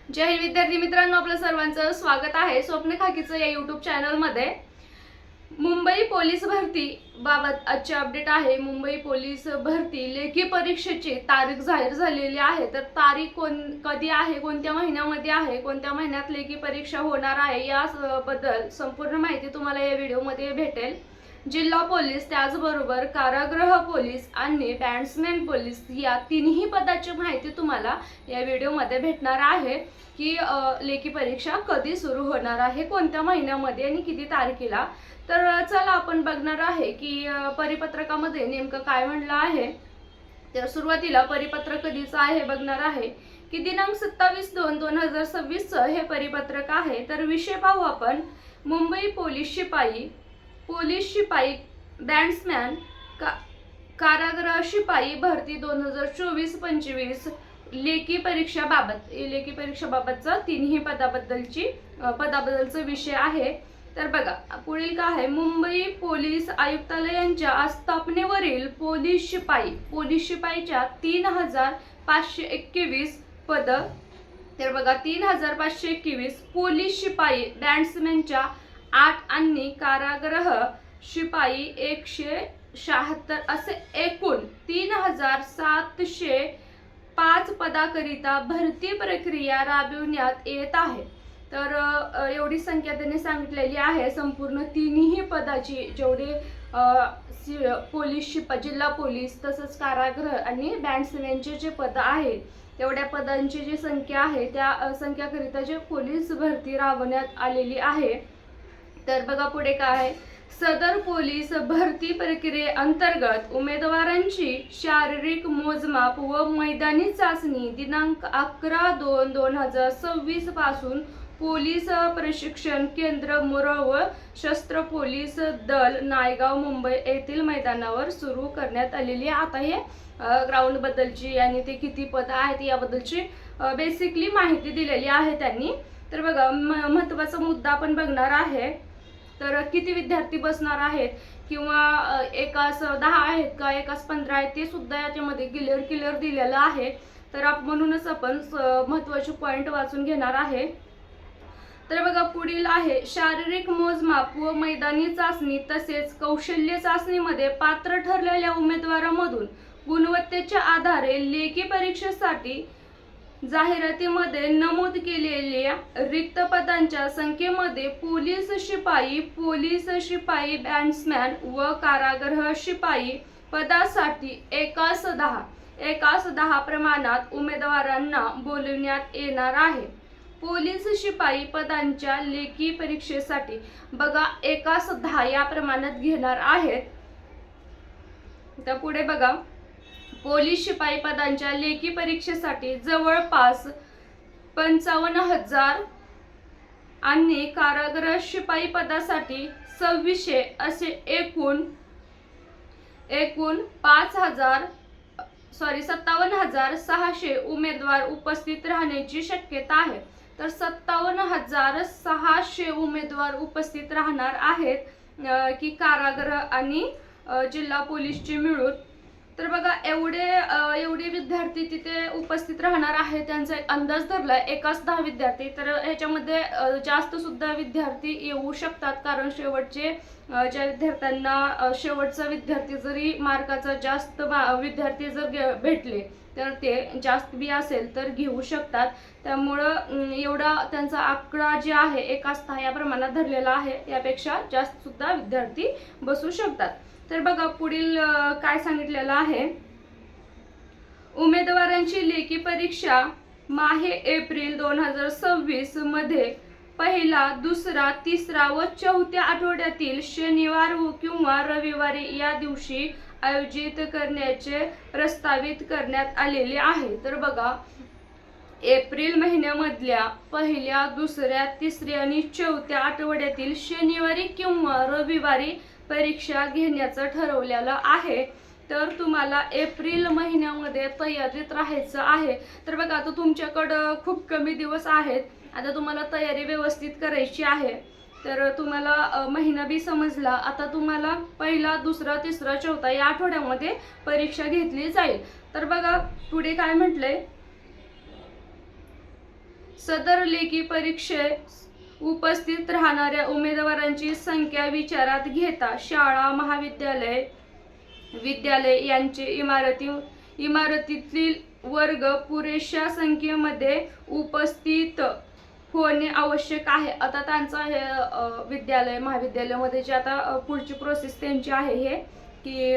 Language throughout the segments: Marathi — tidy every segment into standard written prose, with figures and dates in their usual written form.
जय हिंद विद्यार्थी मित्रांनो, आपलं सर्वांचं स्वागत आहे स्वप्न खाकीचं या यूट्यूब चॅनलमध्ये। मुंबई पोलीस भरती बाबत आजचे अपडेट आहे। मुंबई पोलीस भरती लेखी परीक्षेची तारीख जाहीर झालेली आहे। तर तारीख कधी आहे, कोणत्या महिन्यामध्ये आहे, कोणत्या महिन्यात लेखी परीक्षा होणार आहे याबद्दल संपूर्ण माहिती तुम्हाला या व्हिडिओमध्ये भेटेल। जिल्हा पोलीस, त्याचबरोबर कारागृह पोलीस आणि बँड्समॅन पोलीस या तिन्ही पदाची माहिती तुम्हाला या व्हिडिओमध्ये भेटणार आहे की लेखी परीक्षा कधी सुरू होणार आहे, कोणत्या महिन्यामध्ये आणि किती तारखेला। तर चला आपण बघणार आहे की परिपत्रकामध्ये नेमकं काय म्हणलं आहे। तर सुरुवातीला परिपत्रक कधीचं आहे बघणार आहे की दिनांक 27/2/2026 हे परिपत्रक आहे। तर विषय पाहू आपण, मुंबई पोलीस शिपाई बँड्समॅन कारागृह शिपाई भरती 2024-25 लेखी परीक्षाबाबतचा तिन्ही पदाबद्दलचा विषय आहे। तर बघा पुढील काय आहे, मुंबई पोलीस आयुक्तालयांच्या स्थापनेवरील पोलीस शिपाईच्या 3521 पद। तर बघा 3521, पोलीस शिपाई बँड्समॅनच्या 8 आणि कारागृह शिपाई 176 असे एकूण 3705 पदाकरिता भरती प्रक्रिया राबविण्यात येत आहे। तर एवढी संख्या त्यांनी सांगितलेली आहे संपूर्ण तिन्ही पदाची, जेवढे जिल्हा पोलीस तसंच कारागृह आणि बँड्समॅनचे जे पद आहेत तेवढ्या पदांची जी संख्या आहे त्या संख्याकरिता जे पोलीस भरती राबवण्यात आलेली आहे। तर बघा पुढे काय आहे, सदर पोलीस भरती प्रक्रियेअंतर्गत उमेदवारांची शारीरिक मोजमाप व मैदानी चाचणी दिनांक 11/2/2026 पासून पोलीस प्रशिक्षण केंद्र मुरळ व शस्त्र पोलीस दल नायगाव मुंबई येथील मैदानावर सुरू करण्यात आलेली आहे। आता हे ग्राउंड बद्दलची आणि ते किती पद आहेत याबद्दलची बेसिकली माहिती दिलेली आहे त्यांनी। तर बघा महत्त्वाचा मुद्दा आपण बघणार आहे, तर किती विद्यार्थी बसणार आहेत किंवा एकास 10 आहेत का एकास 15 आहेत ते सुद्धा याच्यामध्ये क्लिअर दिलेलं आहे। तर म्हणूनच आपण महत्त्वाचे पॉइंट वाचून घेणार आहे। तर बघा पुढील आहे, शारीरिक मोजमाप व मैदानी चाचणी तसेच कौशल्य चाचणीमध्ये पात्र ठरलेल्या उमेदवारांमधून गुणवत्तेच्या आधारे लेखी परीक्षेसाठी जाहिरातीमध्ये नमूद केलेल्या रिक्त पदांच्या संख्येमध्ये पोलीस शिपाई बँड्समॅन व कारागृह शिपाई पदासाठी एकास 10 प्रमाणात उमेदवारांना बोलविण्यात येणार आहे। पोलीस शिपाई पदांच्या लेखी परीक्षेसाठी बघा एकास 10 या प्रमाणात घेणार आहेत। तर पुढे बघा, पोलीस शिपाई पदांच्या लेखी परीक्षेसाठी जवळपास 55,000 आणि कारागृह शिपाई पदासाठी 2600 असे एकूण 57,600 उमेदवार उपस्थित राहण्याची शक्यता आहे। तर 57,600 उमेदवार उपस्थित राहणार आहेत की कारागृह आणि जिल्हा पोलीसची मिळून। तर बघा एवढे विद्यार्थी तिथे उपस्थित राहणार आहे, त्यांचा एक अंदाज धरलाय एकास 10 विद्यार्थी। तर ह्याच्यामध्ये जास्त सुद्धा विद्यार्थी येऊ शकतात, कारण ज्या विद्यार्थ्यांना शेवटचा विद्यार्थी जरी मार्काचा जास्त विद्यार्थी जर भेटले तर ते जास्त बी असेल तर घेऊ शकतात। त्यामुळं एवढा त्यांचा आकडा जे आहे एकास 10 या प्रमाणात धरलेला आहे, यापेक्षा जास्त सुद्धा विद्यार्थी बसू शकतात। तर बघा पुढील काय सांगितलेलं आहे, उमेदवारांची लेखी परीक्षा माहे एप्रिल 2026 मध्ये पहिला, दुसरा, तिसरा व चौथ्या आठवड्यातील शनिवार किंवा रविवारी या दिवशी आयोजित करण्याचे प्रस्तावित करण्यात आलेले आहे। तर बघा एप्रिल महिन्यामधल्या पहिल्या, दुसऱ्या, तिसऱ्या आणि चौथ्या आठवड्यातील शनिवारी किंवा रविवारी परीक्षा घेण्याचं ठरवलेलं आहे। तर तुम्हाला एप्रिल महिन्यामध्ये तयारीत राहायचं आहे। तर बघा आता तुमच्याकडं खूप कमी दिवस आहेत, आता तुम्हाला तयारी व्यवस्थित करायची आहे। तर तुम्हाला महिना बी समजला, आता तुम्हाला पहिला, दुसरा, तिसरा, चौथा या आठवड्यामध्ये परीक्षा घेतली जाईल। तर बघा पुढे काय म्हटलंय, सदर लेखी परीक्षेस उपस्थित राहणाऱ्या उमेदवारांची संख्या विचारात घेता शाळा विद्यालय यांचे इमारतीतील वर्ग पुरेशा संख्येमध्ये उपस्थित होणे आवश्यक आहे. आता त्यांचं हे विद्यालय महाविद्यालयामध्ये जे आता पुढची प्रोसेस त्यांची आहे हे की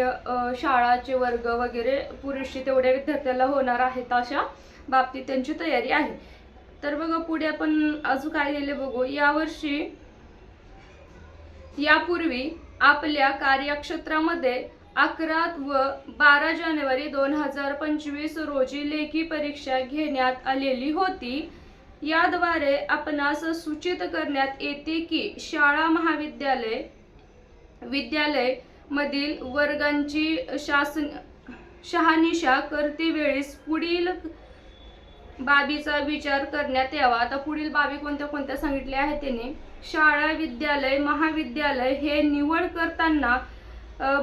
शाळाचे वर्ग वगैरे पुरेशी तेवढ्या विद्यार्थ्याला होणार आहेत अशा बाबतीत त्यांची तयारी आहे. तर बघा पुढे आपण अजून काय लिहिले बघू. यापूर्वी आपल्या कार्यक्षेत्रामध्ये 11 व 12 जानेवारी 2025 रोजी लेखी परीक्षा घेण्यात आलेली होती. याद्वारे आपणास सूचित करण्यात येते की शाळा विद्यालय मधील वर्गांची शहानिशा करतेवेळेस पुढील बाबीचा विचार करण्यात यावा. आता पुढील बाबी कोणत्या कोणत्या सांगितल्या आहेत त्याने. शाळा विद्यालय महाविद्यालय हे निवड करताना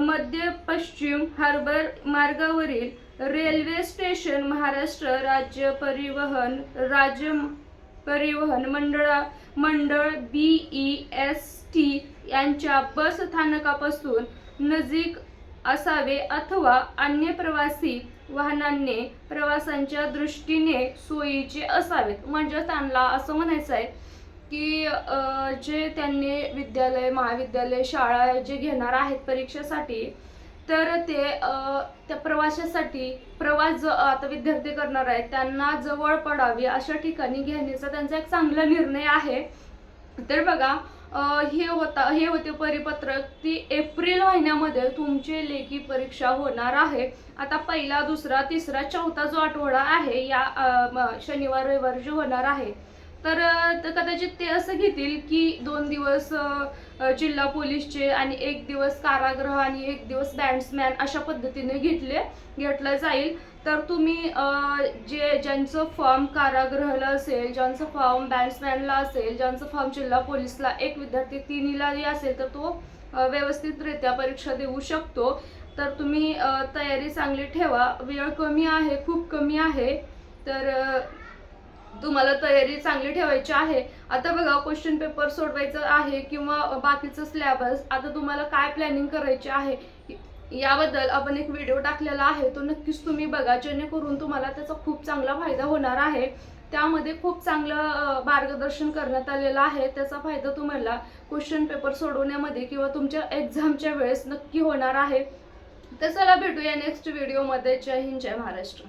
मध्य पश्चिम हार्बर मार्गावरील रेल्वे स्टेशन, महाराष्ट्र राज्य परिवहन मंडळ BEST यांच्या बस स्थानकापासून नजीक असावे अथवा अन्य प्रवासी वाहनांनी प्रवासांच्या दृष्टीने सोयीचे असावेत. म्हणजे त्यांना असं म्हणायचं आहे की जे त्यांनी विद्यालय महाविद्यालय शाळा जे घेणार आहेत परीक्षेसाठी तर ते त्या प्रवास जो आता विद्यार्थी करणार आहेत त्यांना जवळ पडावी अशा ठिकाणी घेण्याचा त्यांचा एक चांगला निर्णय आहे. तर बघा हे होते परिपत्रक. ती एप्रिल महिन्यामध्ये तुमची लेखी परीक्षा होणार आहे. आता पहिला दुसरा तिसरा चौथा जो आठवडा आहे या शनिवार रविवार जे होणार आहे तर कदाचित ते असं घेतील की 2 दिवस जिल्हा पोलीसचे आणि 1 दिवस कारागृह आणि 1 दिवस बॅट्समॅन अशा पद्धतीने घेतलं जाईल. तर तुम्ही ज्यांचं फॉर्म कारागृहाला असेल, ज्यांचं फॉर्म बॅट्समॅनला असेल, ज्यांचं फॉर्म जिल्हा पोलीसला, एक विद्यार्थी तिन्हीलाही असेल तर तो व्यवस्थितरित्या परीक्षा देऊ शकतो. तर तुम्ही तयारी चांगली ठेवा. वेळ कमी आहे, खूप कमी आहे, तर तुम्हाला तयारी चांगली ठेवायची आहे. आता बघा क्वेश्चन पेपर सोडवायचं आहे किंवा बाकीचं सिलेबस आता तुम्हाला काय प्लॅनिंग करायची आहे याबद्दल आपण एक व्हिडिओ टाकलेला आहे. तो नक्कीच तुम्ही बघा जेणेकरून तुम्हाला त्याचा खूप चांगला फायदा होणार आहे. त्यामध्ये खूप चांगलं मार्गदर्शन करण्यात आलेलं आहे. त्याचा फायदा तुम्हाला क्वेश्चन पेपर सोडवण्यामध्ये किंवा तुमच्या एक्झामच्या वेळेस नक्की होणार आहे. तर चला भेटूया नेक्स्ट व्हिडिओमध्ये. जय हिंद, जय महाराष्ट्र.